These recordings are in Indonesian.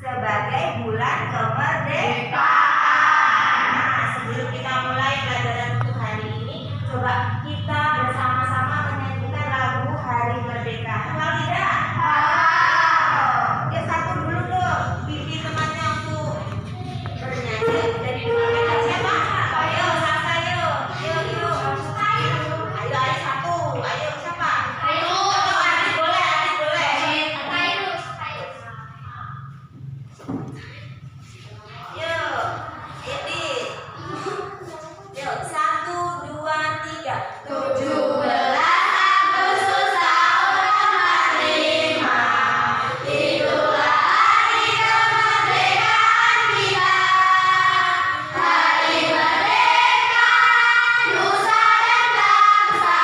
sebagai bulan kemerdekaan. Nah, sebelum kita mulai pelajaran untuk hari ini, coba kita bersama-sama menyanyikan lagu Hari Merdeka. Hafal tidak? Oke, satu dulu dong. Bimbing temannya untuk bernyanyi. Jadi kita siapa? Ayo, Sasa, yuk. Yuk. Ayo, satu. Ayo, siapa? Ayo, adik boleh. Yuk, ini. Yuk, 1, 2, 3. 17 Agustus tahun 45. Itulah hari kemerdekaan kita. Hari merdeka nusa dan bangsa.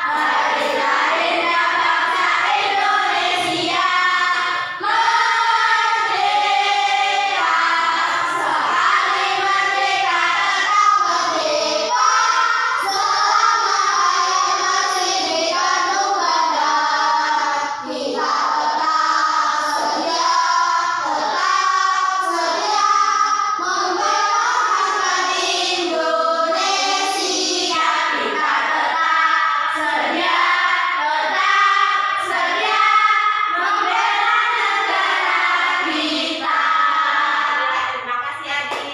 Hari lahirnya bangsa Indonesia. Merdeka, sekali merdeka tetap merdeka. Selama hayat masih dikandung badan, kita tetap sedia membelakan Indonesia. Kita tetap sedia membela negara kita. Terima kasih adik.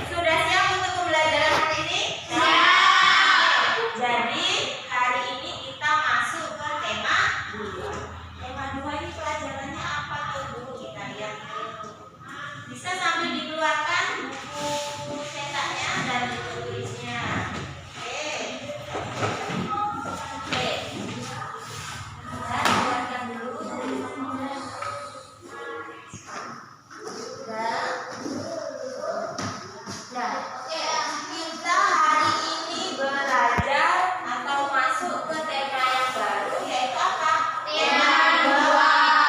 Sudah siap untuk pembelajaran hari ini? Siap. Jadi hari ini kita masuk ke tema 2. Tema 2 ini pelajarannya apa tuh dulu kita lihat. Bisa sambil dikeluarkan buku cetaknya dan buku tulisnya. Oke. Kita keluarkan dulu. Nah, kita hari ini belajar atau masuk ke tema yang baru, yaitu apa? Tema 2.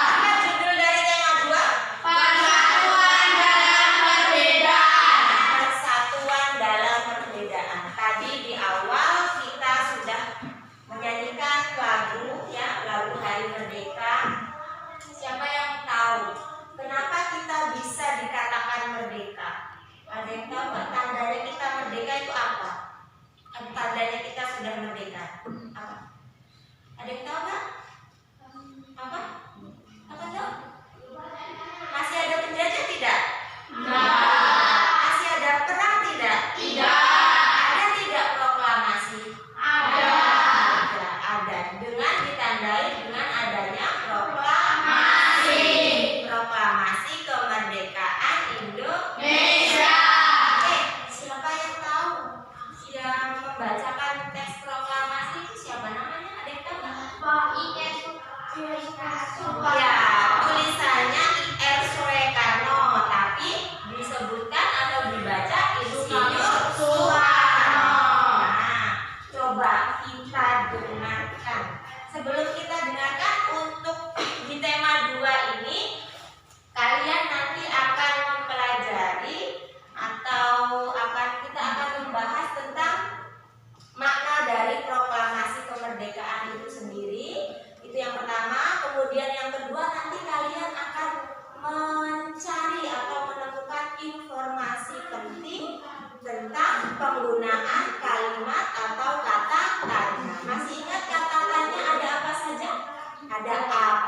Apa judul dari tema 2? Persatuan dalam perbedaan. Persatuan dalam perbedaan. Tadi di awal kita sudah menyanyikan lagu, ya, lagu Hari Merdeka. Siapa yang tahu kenapa kita bisa dikatakan merdeka? Ada yang tahu nggak tandanya kita merdeka itu apa? Tandanya kita sudah merdeka apa? Ada yang tahu nggak? Apa? Apa tuh? Masih ada penjajah tidak? Masih ada perang tidak? Ada tidak proklamasi? Ada. Dengan ditandai dengan adanya proklamasi kemerdekaan Indonesia. Oke, siapa yang tahu? Yang membacakan teks proklamasi itu siapa namanya? Ada yang tahu nggak? Ya, tulisannya I.R. Soekarno, tapi disebutkan atau dibaca Insinyur Soekarno. Nah, coba kita dengarkan. Sebelum kita dengarkan, untuk di tema 2 ini kalian nanti akan mempelajari atau kita akan membahas tentang makna dari proklamasi kemerdekaan itu sendiri. Itu yang pertama. Kemudian yang kedua, nanti kalian akan mencari atau menemukan informasi penting tentang penggunaan kalimat atau kata tanya. Masih ingat kata tanya ada apa saja? Ada apa,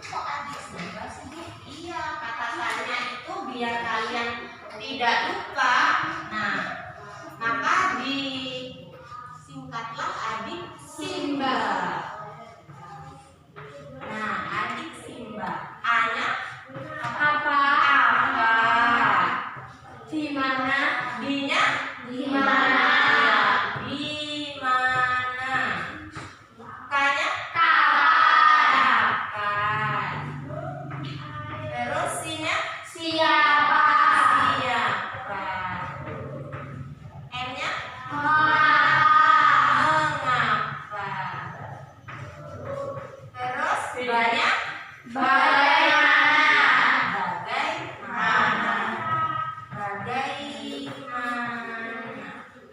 kok adik Simba sih Bu? Iya, katakannya itu biar kalian tidak lupa. Nah, maka disingkatlah adik Simba. Nah, adik Simba. A-nya Apa? Di mana? D-nya Di mana? di mana. K-nya Kapan? kapan. Terus C-nya Siapa? siapa. M-nya Mengapa? mengapa. Terus B-nya Bagaimana? bagaimana.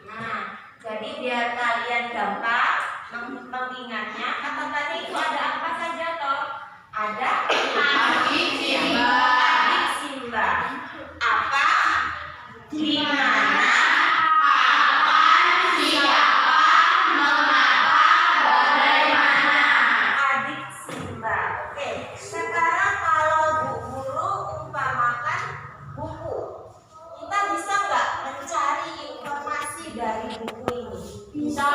Nah, jadi biar kalian gampang mengingatnya, kata-kata itu ada apa saja toh? Ada Adik Simba. adik Simba. Apa? Di mana? Kapan? Siapa? Mengapa? Bagaimana? Adik Simba. Oke, sekarang kalau Bu Guru umpamakan buku, kita bisa nggak mencari informasi dari buku ini? Bisa.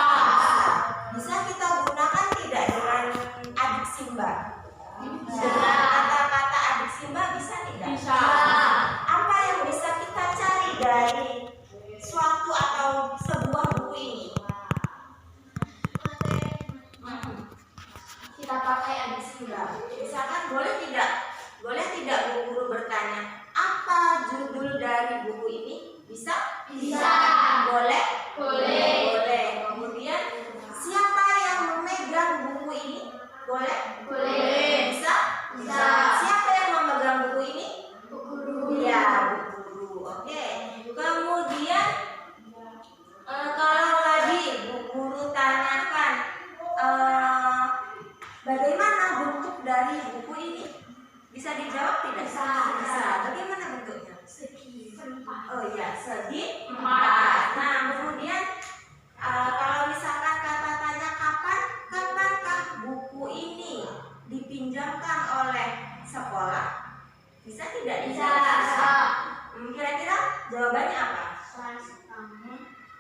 Bisa kita gunakan tidak dengan adik Simba? Bisa. Dengan kata-kata adik Simba bisa tidak? Bisa. Apa yang bisa kita cari dari suatu atau sebuah buku ini? Kita pakai adik Simba. Misalkan boleh tidak Bu Guru bertanya, apa judul dari buku ini? Bisa? Bisa. Boleh? Boleh. Boleh. Kemudian siapa yang memegang buku ini? Boleh? Boleh. Bisa? Bisa. Siapa yang memegang buku ini? Bu Guru. Iya, Bu Guru. Oke. Kemudian kalau tadi Bu Guru tanyakan bagaimana bentuk dari buku ini? Bisa dijawab tidak? Bisa. Bisa. Bagaimana bentuknya? Segi empat. Oh iya, segi Empat. Nah, kemudian kalau misalkan kata tanya kapankah buku ini dipinjamkan oleh sekolah? Bisa tidak? Bisa. Kira-kira jawabannya apa?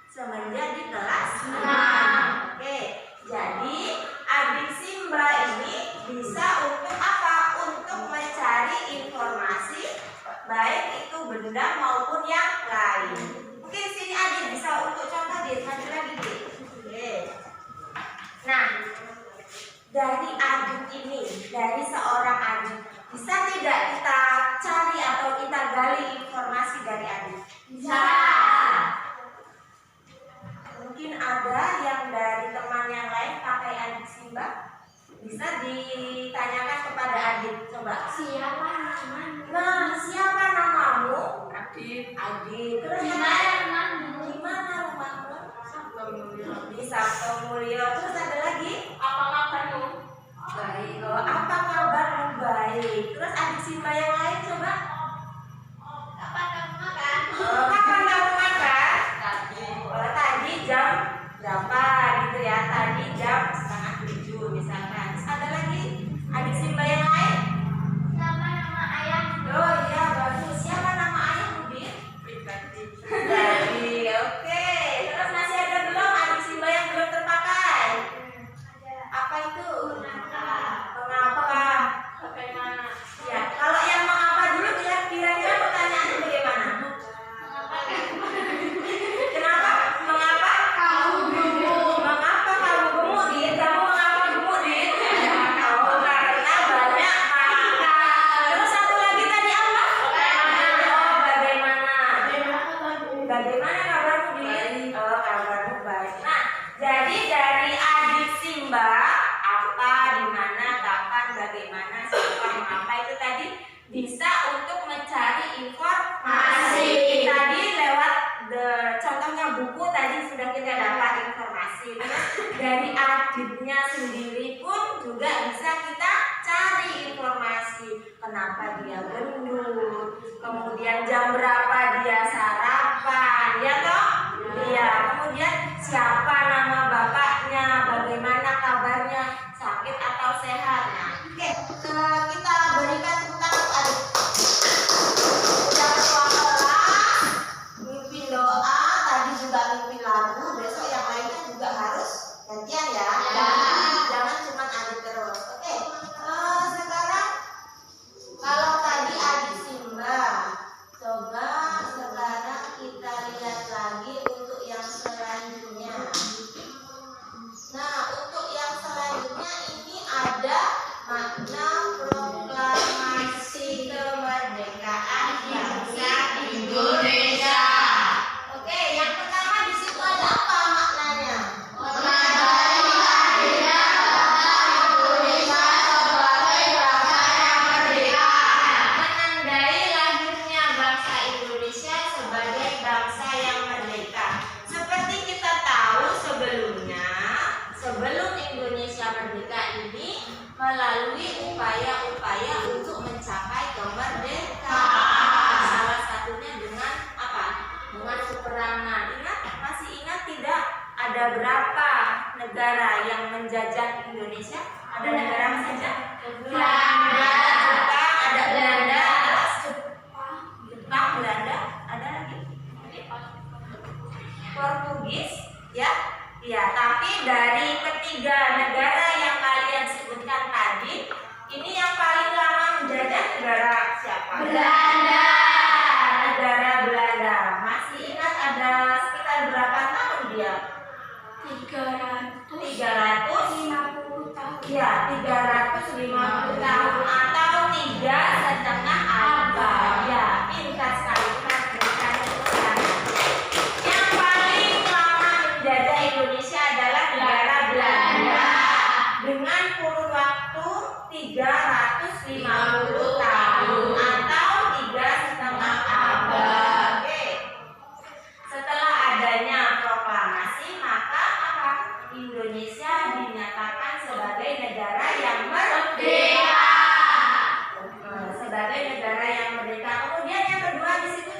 Semenjak di kelas 6. Oke, jadi adik Simba ini bisa untuk apa? Untuk mencari informasi baik itu benda maupun yang lain. Mungkin sini adik bisa untuk contoh Dit, maju lagi Dit. Oke. Nah, dari adik ini, dari seorang adik, bisa tidak kita cari atau kita gali informasi dari adik? Bisa. Mungkin ada yang dari teman yang lain pakai adik Simba? Bisa ditanyakan kepada adik, coba. Siapa namamu? Nah, siapa namamu? Adit. Adik. Terus Di yang mana lain? rumahmu? Di mana rumahmu? Di Sabtomulyo. Terus ada lagi? Apa kabarmu? Baik. Oh, apa kabarmu? Baik. Terus adik Simba yang lain coba. Kapan kamu makan? Kapan kamu makan? Tadi. Tadi jam berapa gitu ya? Tadi jam 6:30 misalkan. Terus ada lagi adik Simba yang lain? Siapa nama ayahmu? Oh iya bagus. Siapa nama ayahmu Dit? Jadi oke. Terus masih ada belum adik Simba yang belum terpakai? Apa itu? Mengapa? Bagaimana? Ya, kalau yang mengapa dulu kira-kira pertanyaannya bagaimana? Kenapa? Mengapa? Kamu gemuk. Mengapa kamu gemuk, Dit? Kamu mengapa gemuk, Dit? Oh, karena banyak makan. Terus satu lagi tadi apa? Oh, bagaimana? Bagaimana kabarmu, Dit? Oh, kabarmu baik. Nah, jadi dari adik Simba, apa, di mana, kapan, bagaimana, siapa, mengapa itu tadi bisa untuk mencari informasi. Tadi lewat contohnya buku tadi sudah kita dapat informasi. Terus dari adiknya sendiri pun juga bisa kita cari informasi. Kenapa dia gendut? Kemudian jam berapa dia sarapan? Ya toh? Iya. Kemudian siapa nama bapaknya? Bagaimana kabarnya? Sakit atau sehat? Nah, oke. Kita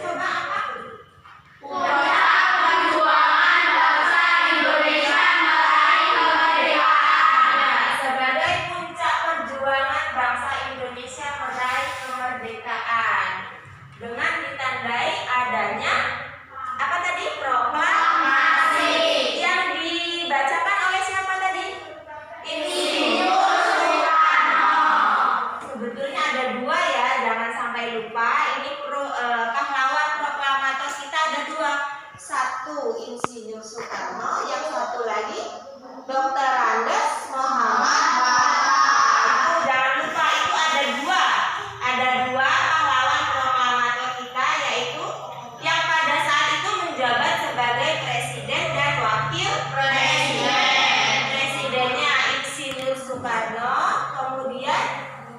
coba apa? Puncak perjuangan bangsa Indonesia meraih kemerdekaan. Nah, sebagai puncak perjuangan bangsa Indonesia meraih kemerdekaan dengan ditandai adanya apa tadi? Proklamasi yang dibacakan oleh siapa tadi? Insinyur Soekarno. Sebetulnya ada dua ya, jangan sampai lupa. Ini pahlawan proklamator kita ada dua. Satu Insinyur Soekarno, yang satu lagi Dr. Andes Muhammad Hatta. Itu jangan lupa, itu ada dua. Ada dua pahlawan proklamator kita, yaitu yang pada saat itu menjabat sebagai presiden dan wakil presiden. Presidennya Insinyur Soekarno, kemudian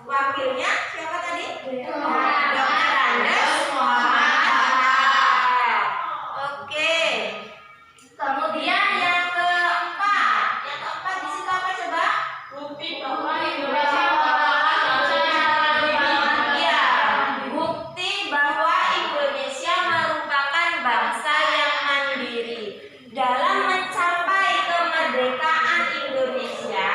wakilnya siapa tadi? Dr. Andes Muhammad Hatta. Oke. Kemudian yang keempat di situ apa coba? Bukti bahwa Indonesia merupakan bangsa yang mandiri. Ya, bukti bahwa Indonesia merupakan bangsa yang mandiri. Dalam mencapai kemerdekaan Indonesia,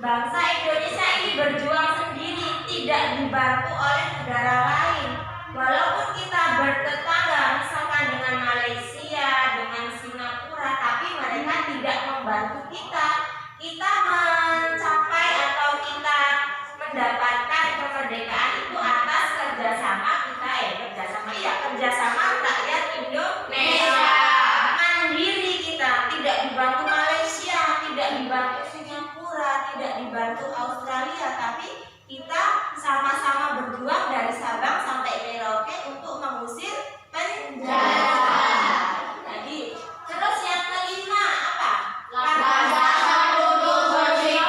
bangsa Indonesia ini berjuang sendiri, tidak dibantu oleh negara lain. Walaupun kita bertetangga misalkan dengan Malaysia, dengan Singapura, tapi mereka tidak membantu kita. Kita mencapai atau kita mendapatkan kemerdekaan itu atas kerjasama kerjasama rakyat Indonesia. Mandiri kita, tidak dibantu Malaysia, tidak dibantu Singapura, tidak dibantu Australia, tapi kita sama-sama berjuang dari Sabang sampai Merauke untuk mengusir penjajah. Jadi, terus yang kelima apa? Landasan untuk berjiwa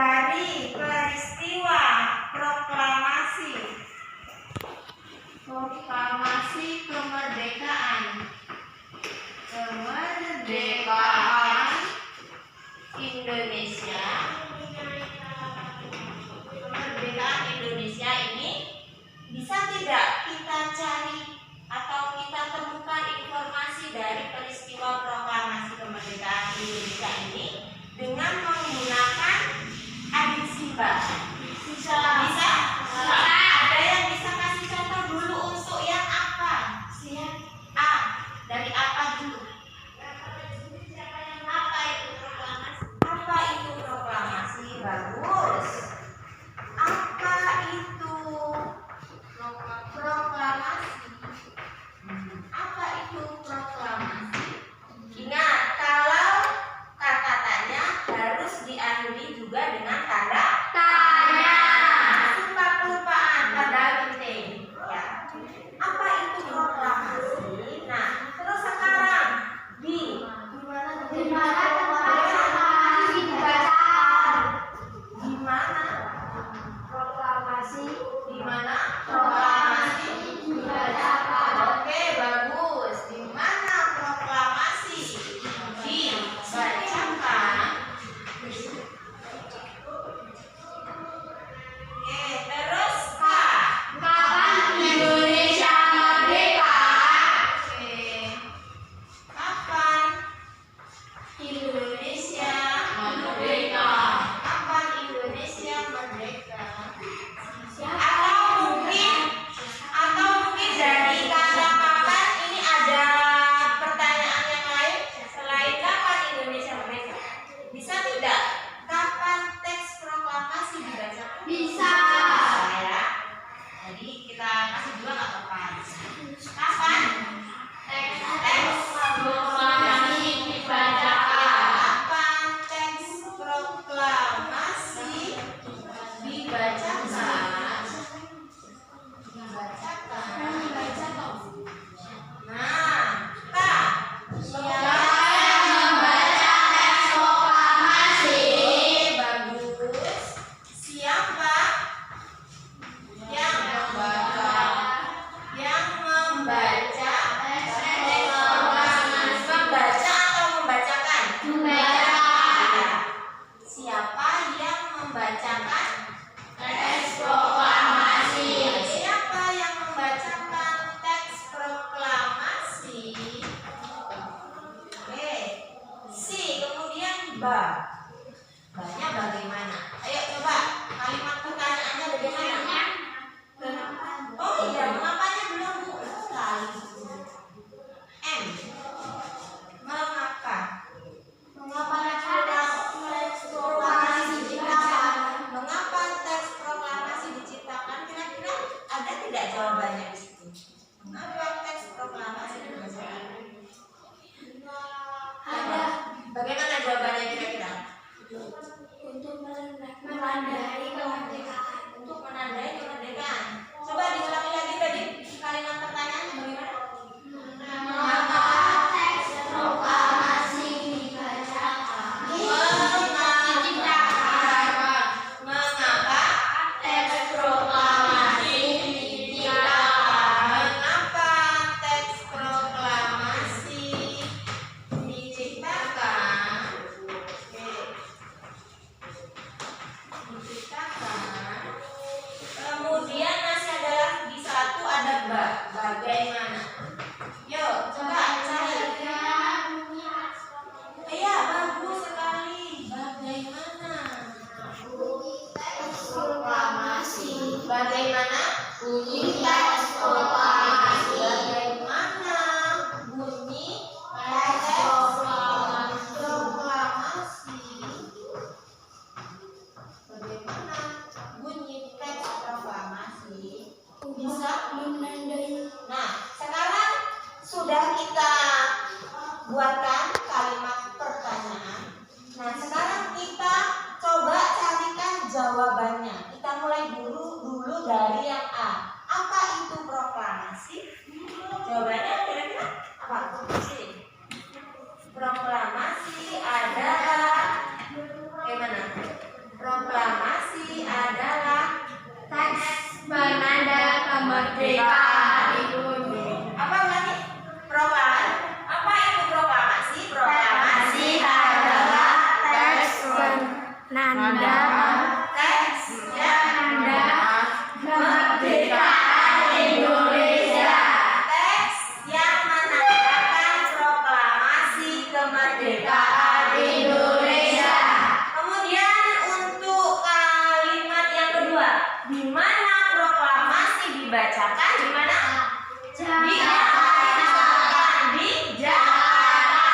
dari peristiwa proklamasi kemerdekaan Indonesia. Kemerdekaan Indonesia ini bisa tidak kita cari atau kita temukan informasi dari peristiwa proklamasi kemerdekaan Indonesia ini dengan menggunakan adik simbol? Bisa? Ada yang bisa kasih contoh dulu untuk yang apa? A. Dari apa dulu? Apa itu proklamasi? di mana proklamasi dibacakan? Di mana? Di Jakarta.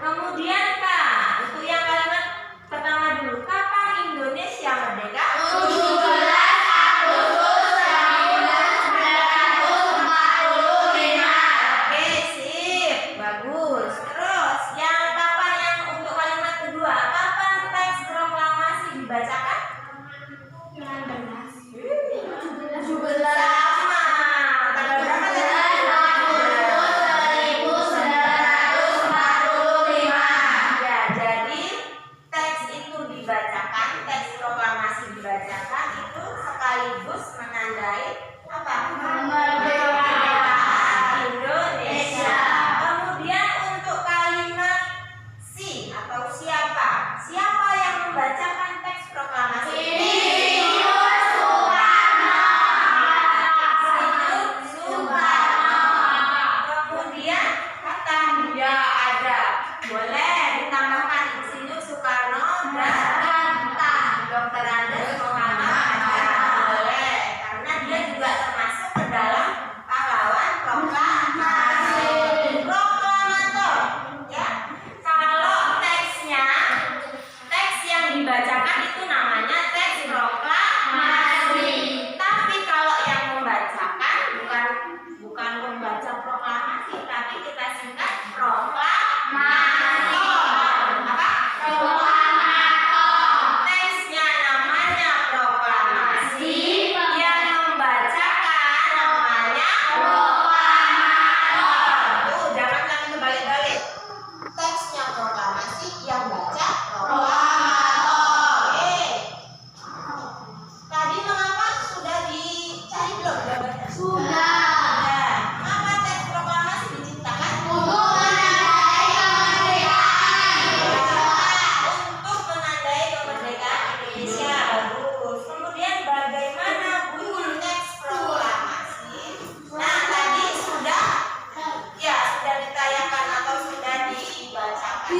Kemudian Kak, untuk yang kalimat pertama dulu, kapan Indonesia merdeka? 17 Agustus 1945. Oke, sip, bagus. Terus, yang kapan yang untuk kalimat kedua, kapan teks proklamasi dibacakan? 17 Sama. Tanggal berapa tadi? 1945. Ya, jadi teks itu dibacakan, teks proklamasi dibacakan itu sekaligus menandai apa? Kemerdekaan Indonesia. Kemudian untuk kalimat si atau siapa? Siapa yang membacakan teks proklamasi? Insinyur Soekarno. Insinyur Soekarno. Kemudian kata dia ada. Boleh ditambahkan Insinyur Soekarno dan Dr. Andes Muhammad Hatta. Boleh, karena dia juga termasuk ke dalam pahlawan proklamasi. Proklamator, ya. Kalau teksnya, teks yang dibacakan itu namanya teks proklamasi. Tapi kalau yang membacakan bukan membaca proklamasi, tapi kita singkat proklamator. Apa? Teksnya namanya proklamasi, yang membacakan namanya proklamator. Jangan sampai kebalik-balik. Teksnya proklamasi, yang baca proklamator. Tadi mengapa sudah dicari belum jawabannya? Sudah. Sudah. Mengapa teks proklamasi diciptakan? Untuk menandai kemerdekaan. Untuk menandai kemerdekaan Indonesia. Bagus. Kemudian bagaimana bunyi teks proklamasi? Nah, tadi sudah ditayangkan atau sudah dibacakan.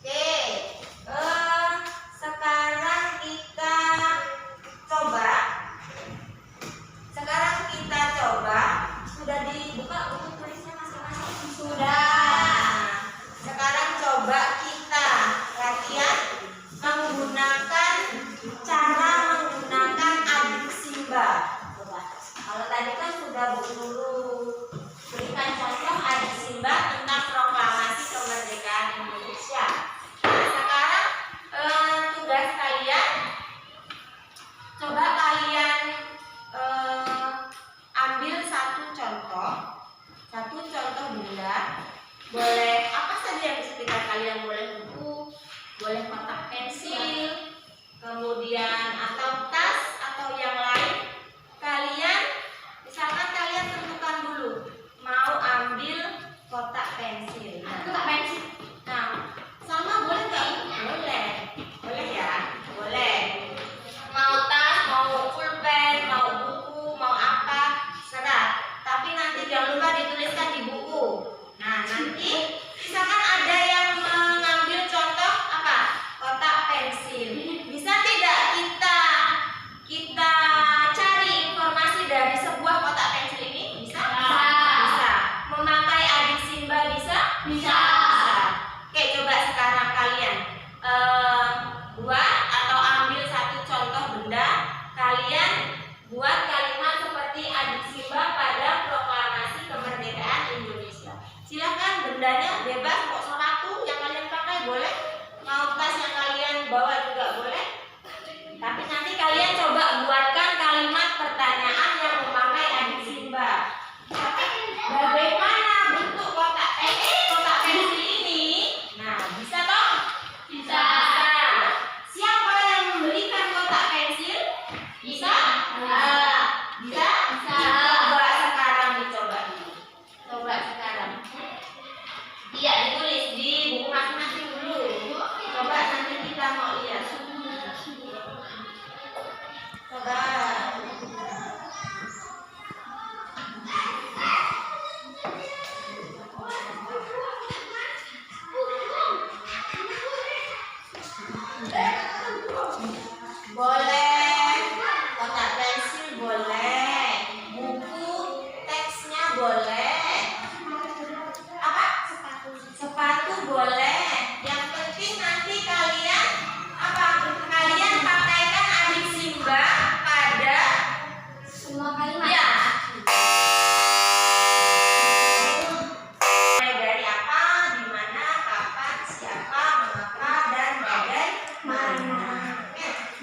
Oke. Sekarang kita coba. Sudah dibuka buku tulisnya masing-masing? Sudah. Sekarang coba kita latihan cara menggunakan adik Simba. Coba. Kalau tadi kan sudah Bu Guru berikan contoh adik Simba tentang proklamasi kemerdekaan Indonesia. Nah, sekarang tugas kalian, coba kalian ambil satu contoh benda. Boleh apa saja yang di sekitar kalian, boleh buku, boleh kotak pensil, kemudian atau tas atau yang lain. Misalkan kalian tentukan dulu mau ambil kotak pensil. Nah, sama boleh nggak? Boleh ya, boleh. Mau tas, mau pulpen, mau buku, mau apa, serah. Tapi nanti jangan lupa dituliskan di buku. Nah, nanti misalkan ada yang mengambil contoh apa? Kotak pensil. Bisa tidak kita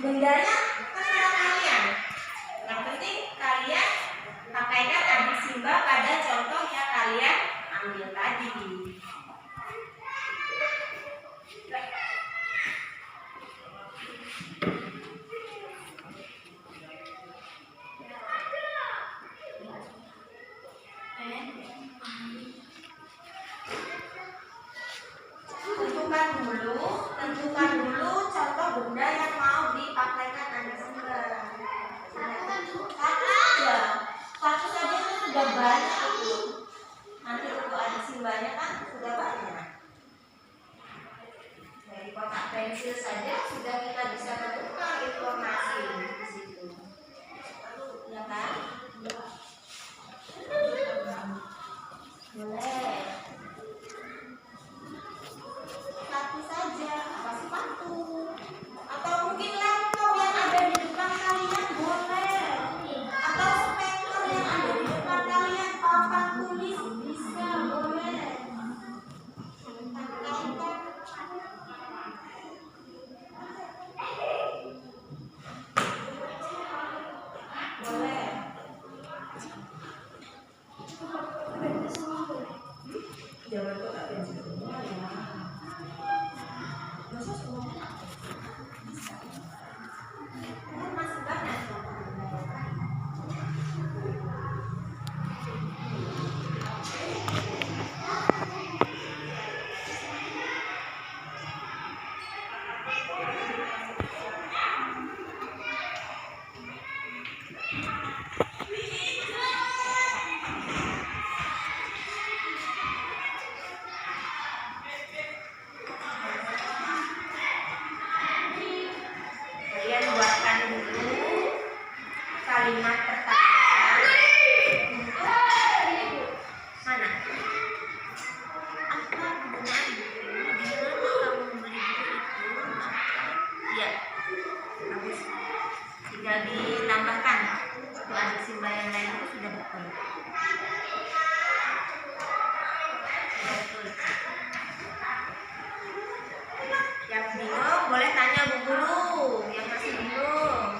Bundanya terserah kalian. Yang penting kalian pakaikan adik Simba pada contoh yang kalian ambil tadi. Tentukan dulu contoh benda yang mau dipakaikan adik Simba. Satu saja itu sudah banyak itu. Nanti untuk adik Simbanya kan sudah banyak. Dari kotak pensil saja sudah kita bisa menemukan informasi di situ. Ya kan? Boleh. Satu saja, apa sepatu? Atau mungkin laptop yang ada di depan kalian boleh. Atau speaker yang ada di depan kalian, papan tulis bisa boleh. Boleh. Jangan kok tak pensil semua ya. Masa semuanya bisa? Kan masih banyak. Kalian buatkan dulu kalimat pertanyaan untuk mana? Apa penggunaan buku? Di mana kamu membeli buku itu? Iya, bagus. Tinggal ditambahkan. Untuk adik Simba yang lain itu sudah betul. Sudah betul. Yang bingung boleh tanya Bu Guru. Yang masih bingung.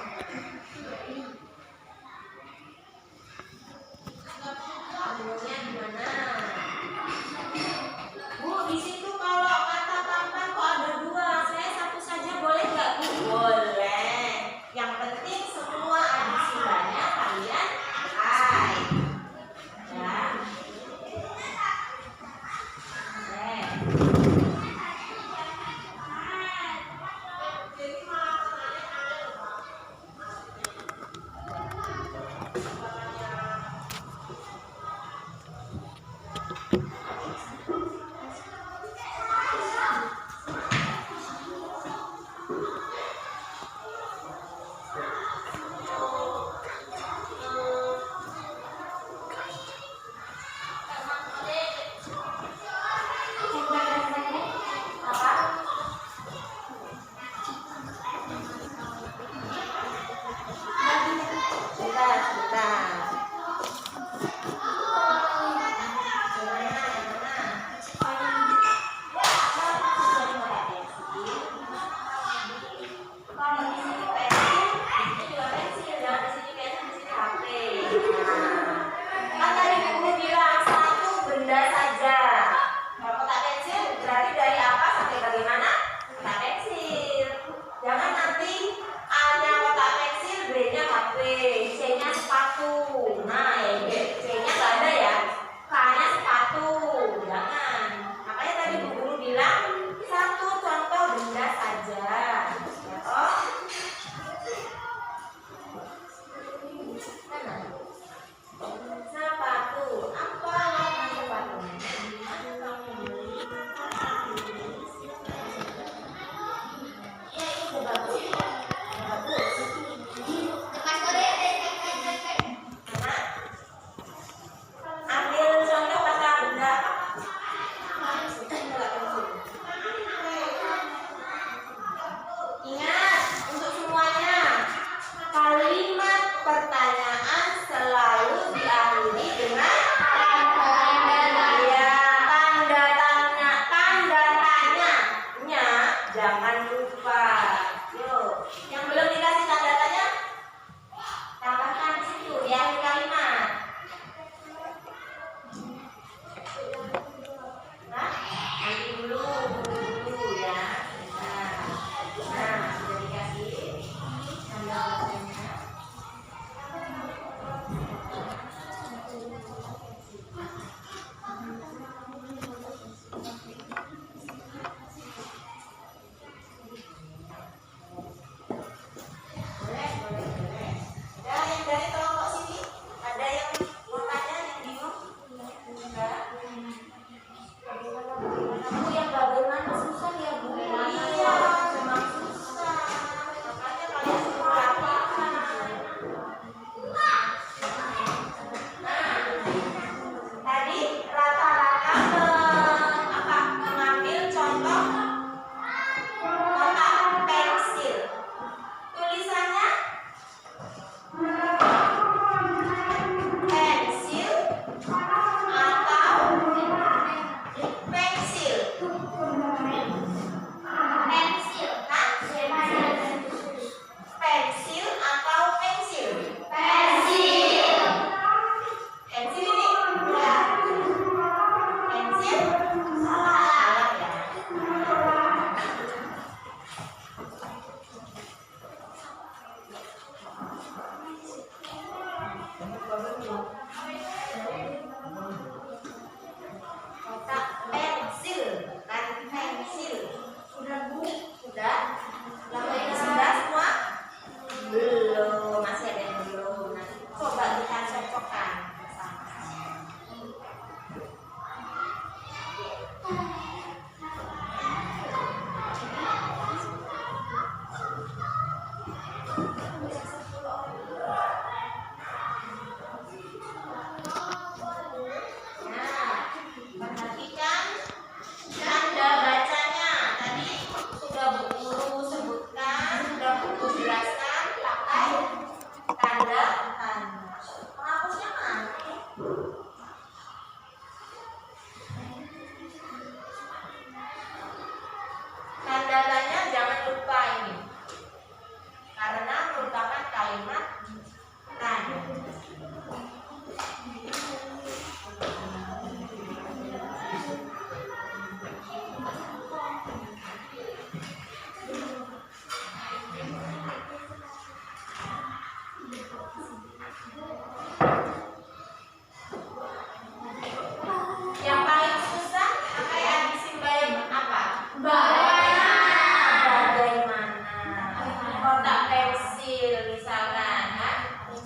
pensil misalkan kan?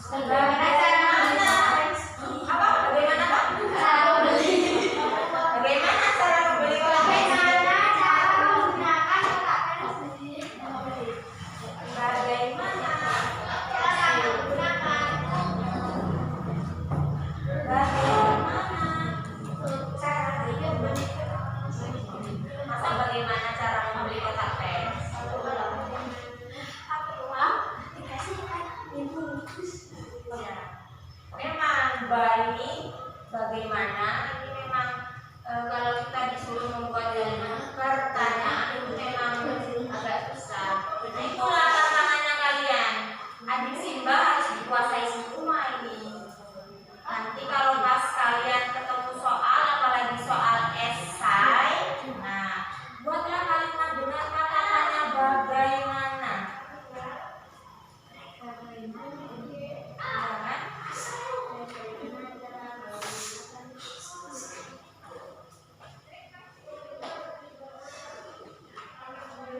Bagaimana cara apa? Bagaimana apa? Bagaimana cara membeli kotak pensil? Masa bagaimana cara membeli kotak pensil? Memang Bani bagaimana ini memang kalau kita disuruh membuat pertanyaan itu memang agak susah. Nah, itulah tantangannya kalian. Adik Simba harus dikuasai semua ini. Nanti kalau pas kalian ketemu soal, apalagi soal esai, nah buatlah kalimat dengan kata-katanya bagaimana.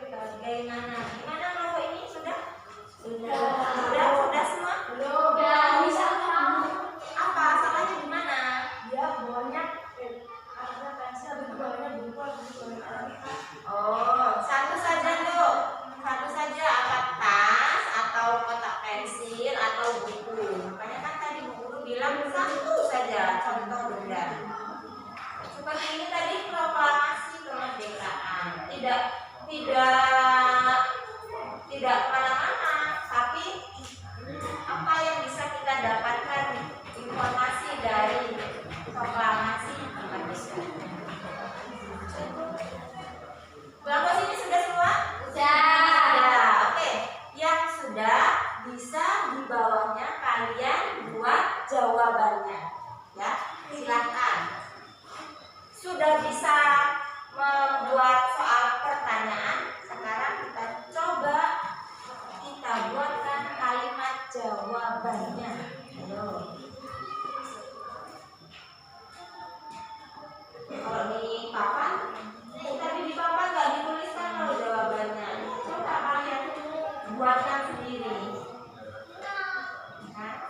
Bagaimana? Gimana kelompok ini sudah? Sudah semua? Belum. Apa? Salahnya di mana? Oh, satu saja tuh. Satu saja apa tas atau kotak pensil atau buku. Makanya kan tadi Bu Guru bilang satu saja contoh benda. Seperti ini tadi proklamasi kemerdekaan. Tidak kemana-mana, tapi apa yang bisa kita dapatkan informasi dari proklamasi kemerdekaan. Kelompok sini sudah semua? Sudah. Oke, yang sudah bisa di bawahnya kalian buat jawabannya, ya silakan. Sudah bisa membuat soal pertanyaan, sekarang kita coba kita buatkan kalimat jawabannya. Ayo. Kalau di papan, tadi di papan nggak dituliskan kalau jawabannya. Coba kalian buatkan sendiri. Nah.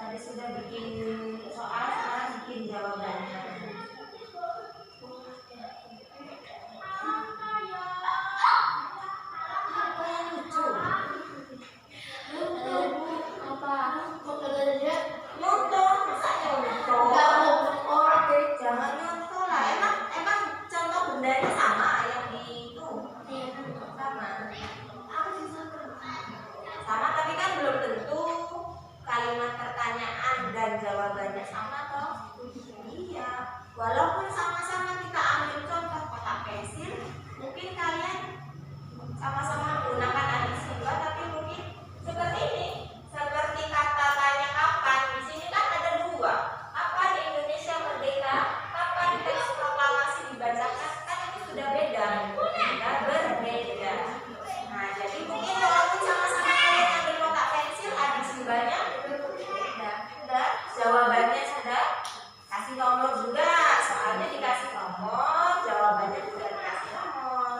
Tadi sudah bikin soal, sekarang bikin jawabannya. Apa yang lucu? Apa? Nyontoh, masa nyontoh? Jangan nyontoh lah. Emang contoh bendanya sama yang di itu? Sama. Sama, tapi kan belum tentu kalimat pertanyaan dan jawabannya sama toh? Iya. Walaupun sama-sama kita ambil contoh kotak pensil, mungkin kalian sama-sama menggunakan adik Simba, tapi mungkin seperti ini, seperti kata tanya kapan. Di sini kan ada dua. Kapan Indonesia merdeka? Kapan teks proklamasi dibacakan? Kan itu sudah beda, sudah berbeda. Nah, jadi mungkin walaupun sama-sama kalian ambil kotak pensil, adik Simbanya sudah jawabannya sudah kasih nomor juga, soalnya dikasih nomor, jawabannya juga dikasih nomor.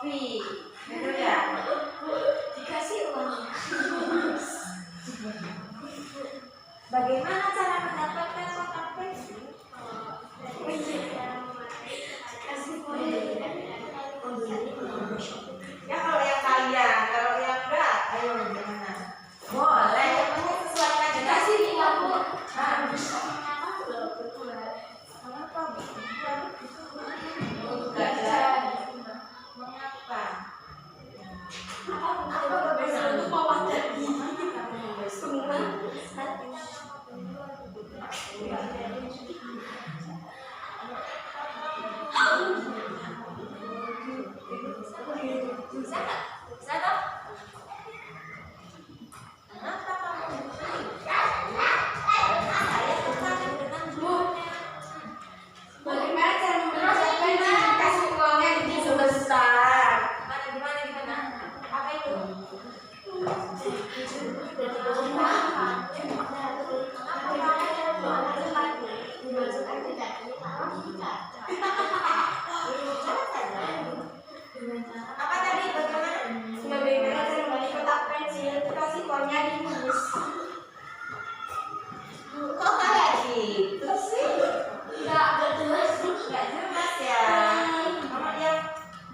kopi. Betul ya? Dikasih uang. Bagaimana cara mendapatkan kotak pensil? Ya kalau yang kalian, kalau yang enggak, ayo gimana? Boleh, yang penting sesuaikan dengan Dikasih 50. Mengapa? Belajar. Mengapa? Apa berbeda untuk mewadahi semua? Bisa nggak? Bisa toh? Kenapa kamu begini? Saya suka dengan bukunya. Bagaimana cara mengucapkan dikasih uangnya di Sebesar. Gimana? Apa itu? Apa tadi? Bagaimana? Bagaimana cara membeli kotak pensil dikasih uangnya dibungkus? Kok kayak gitu sih? Nggak jelas. Nggak jelas ya. Kamu yang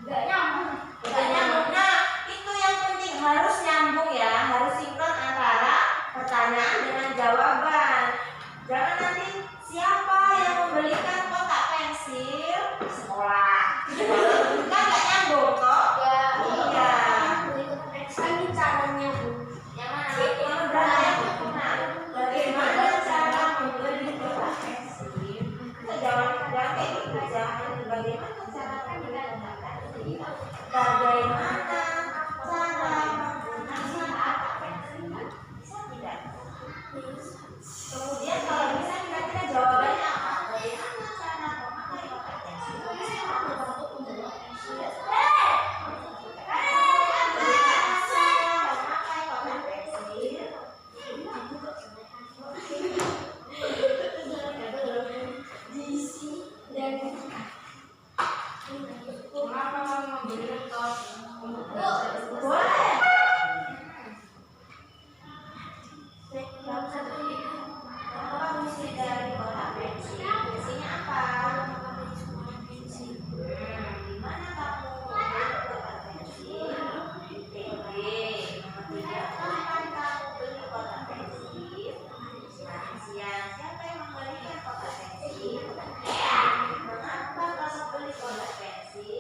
Nggak nyambung. nggak nyambung. Nah, itu yang penting harus nyambung ya, harus sinkron antara pertanyaan dengan jawaban. Jangan nanti siapa yang membelikan kotak pensil sekolah. Kan nggak nyambung kok. Iya. Ini caranya Bu. Yang mana? Yang berani nah, bagaimana cara membeli kotak pensil? Kita jangan kayak gitu, jangan bagaimana cara membeli kotak pensil? Bagaimana cara menggunakan kotak pensil? Bisa tidak? Kemudian kalau bisa kira-kira jawabannya apa? Bagaimana cara memakai kotak pensil? Mengapa kamu membeli kertas? Boleh. Apa fungsi dari kotak pensil? Fungsinya apa? Di mana kamu membeli kotak pensil? Di TB. Nomor 3, kapan kamu beli kotak pensil? Siang. Siapa yang membelikan kotak pensil? Mengapa kamu beli kotak pensil?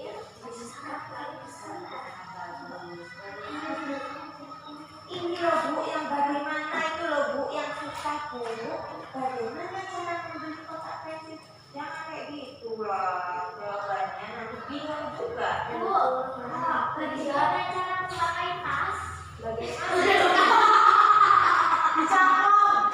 Ini loh Bu, yang bagaimana itu loh Bu, yang susah Bu. Bagaimana cara membeli kotak pensil? Jangan kayak gitu loh jawabannya, nanti bingung juga. Bagaimana cara memakai tas? Bagaimana? Dicangkok.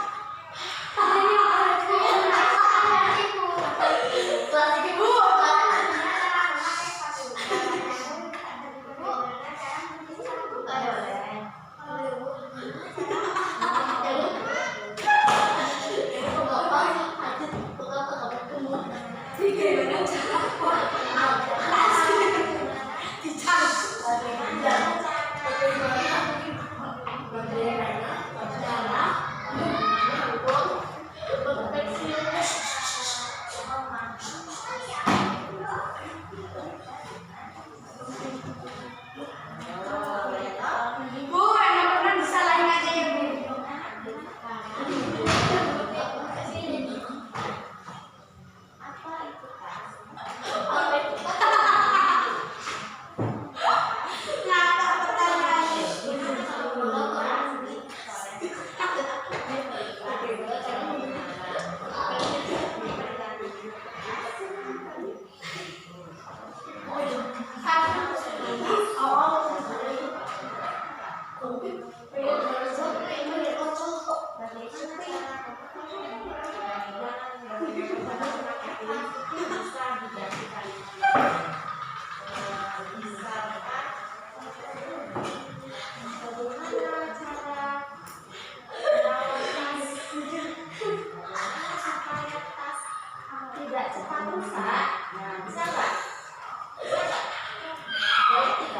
Bu, yang pernah disalahin aja ya Bu. Apa itu tas? Ngakak pertanyaannya. Tidak cepat rusak. Nah, bisa nggak? Bisa nggak? Boleh tidak?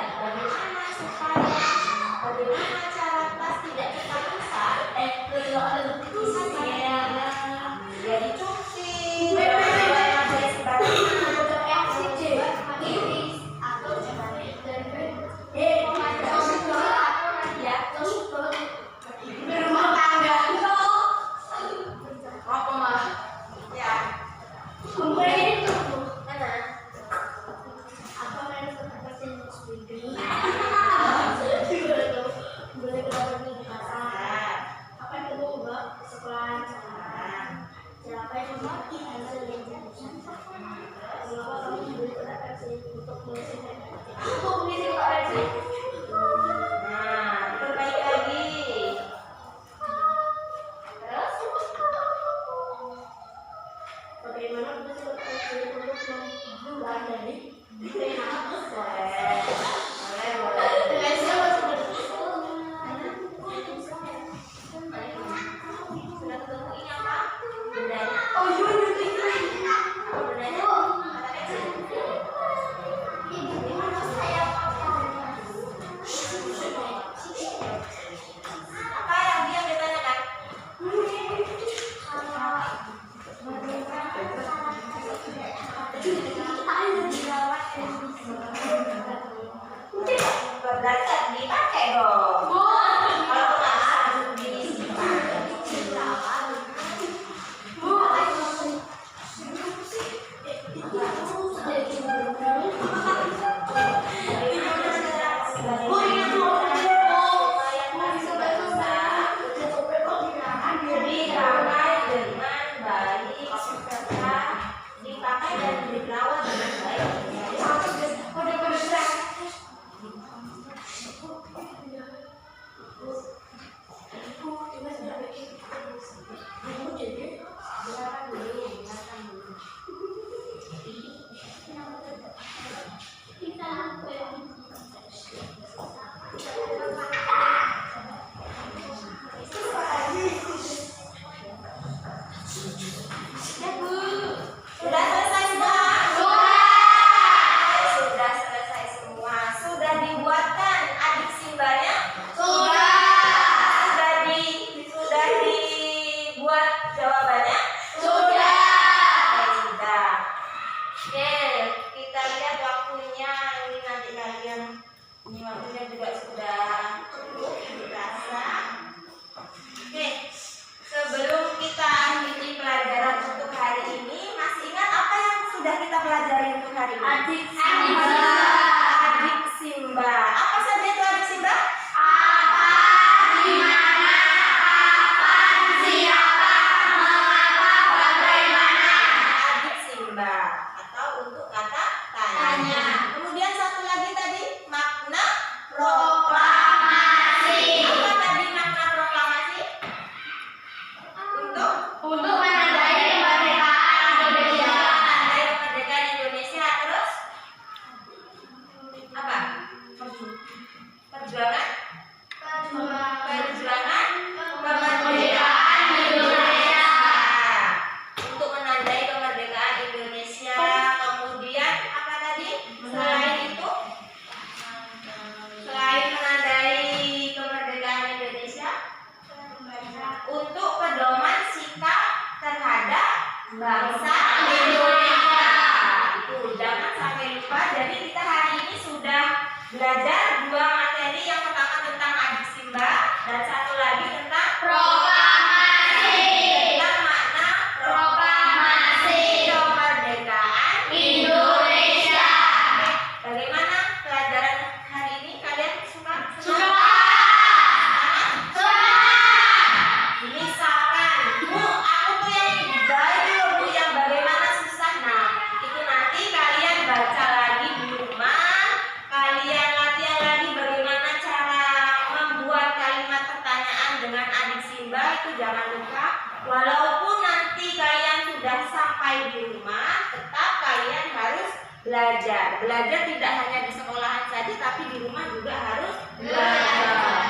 Bagaimana kita mengatasi produk yang bahan dari DNA? Sudah ketemu ini apa? Bendanya. Oh iya, Apa bendanya? Kata kecil. Di mana saya? Apa yang dia ditanyakan? Berarti dipakai dong. Kalau nggak sanggup disimpan, dipakai dan dirawat dengan baik. Sudah selesai semua? Sudah selesai semua. Sudah dibuatkan adik simbanya? Sudah dibuat jawabannya? Sudah. Oke, kita lihat waktunya. Ini nanti kalian, ini waktunya juga sudah cukup dirasa. Oke, sebelum kita akhiri pelajaran untuk hari ini, masih ingat apa yang sudah kita pelajari untuk hari ini? Adik Simba. Adik Simba. Apa saja itu adik Simba? Apa, di mana, kapan, siapa, mengapa, bagaimana. Adik Simba atau untuk kata tanya. Tanya. Kemudian satu lagi tadi makna Proklamasi. Apa tadi makna proklamasi? Untuk menandai kemerdekaan Indonesia. Menandai kemerdekaan Indonesia. Terus apa? Perjuangan kemerdekaan Indonesia. Untuk menandai kemerdekaan Indonesia. Kemudian apa tadi? Selain itu, selain menandai kemerdekaan Indonesia, untuk pedoman sikap terhadap bangsa Indonesia. Itu jangan sampai lupa. Jadi kita hari ini sudah belajar dua materi. Yang pertama tentang adik Simba dan satu lagi tentang Proklamasi. tentang makna Proklamasi kemerdekaan Indonesia. Bagaimana pelajaran hari ini? Kalian suka? Misalkan, Bu, aku tuh yang baik loh, Bu, yang bagaimana susah. Nah, itu nanti kalian baca lagi di rumah. Kalian latihan lagi bagaimana cara membuat kalimat pertanyaan dengan adik Simba. Itu jangan lupa. Walaupun nanti kalian sudah sampai di rumah, tetap kalian harus belajar. Belajar tidak hanya di sekolahan saja, tapi di rumah juga harus belajar.